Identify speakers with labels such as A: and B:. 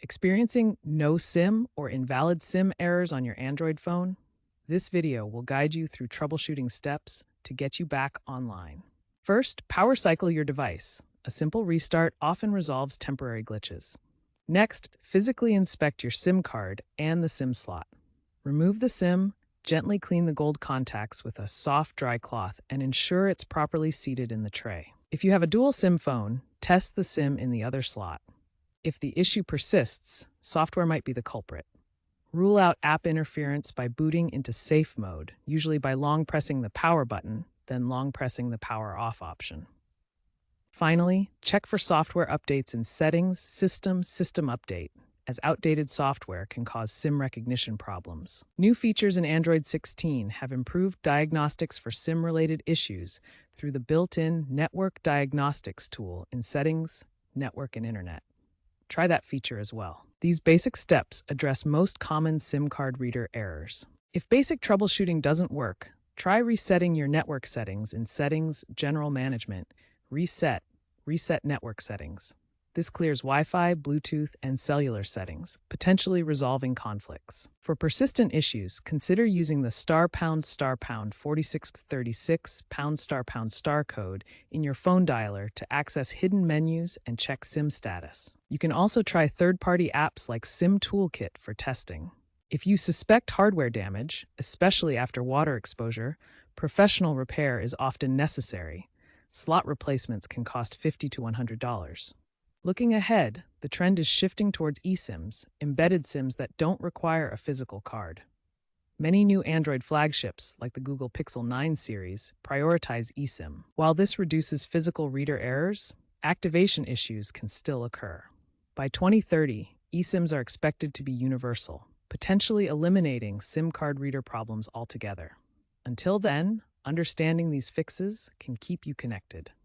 A: Experiencing no SIM or invalid SIM errors on your Android phone? This video will guide you through troubleshooting steps to get you back online. First, power cycle your device. A simple restart often resolves temporary glitches. Next, physically inspect your SIM card and the SIM slot. Remove the SIM, gently clean the gold contacts with a soft, dry cloth, and ensure it's properly seated in the tray. If you have a dual SIM phone, test the SIM in the other slot. If the issue persists, software might be the culprit. Rule out app interference by booting into safe mode, usually by long pressing the power button, then long pressing the power off option. Finally, check for software updates in Settings, System Update, as outdated software can cause SIM recognition problems. New features in Android 16 have improved diagnostics for SIM-related issues through the built-in Network Diagnostics tool in Settings, Network, and Internet. Try that feature as well. These basic steps address most common SIM card reader errors. If basic troubleshooting doesn't work, try resetting your network settings in Settings, General Management, Reset Network Settings. This clears Wi-Fi, Bluetooth, and cellular settings, potentially resolving conflicts. For persistent issues, consider using the *#*4636 #* code in your phone dialer to access hidden menus and check SIM status. You can also try third-party apps like SIM Toolkit for testing. If you suspect hardware damage, especially after water exposure, professional repair is often necessary. Slot replacements can cost $50 to $100. Looking ahead, the trend is shifting towards eSIMs, embedded SIMs that don't require a physical card. Many new Android flagships, like the Google Pixel 9 series, prioritize eSIM. While this reduces physical reader errors, activation issues can still occur. By 2030, eSIMs are expected to be universal, potentially eliminating SIM card reader problems altogether. Until then, understanding these fixes can keep you connected.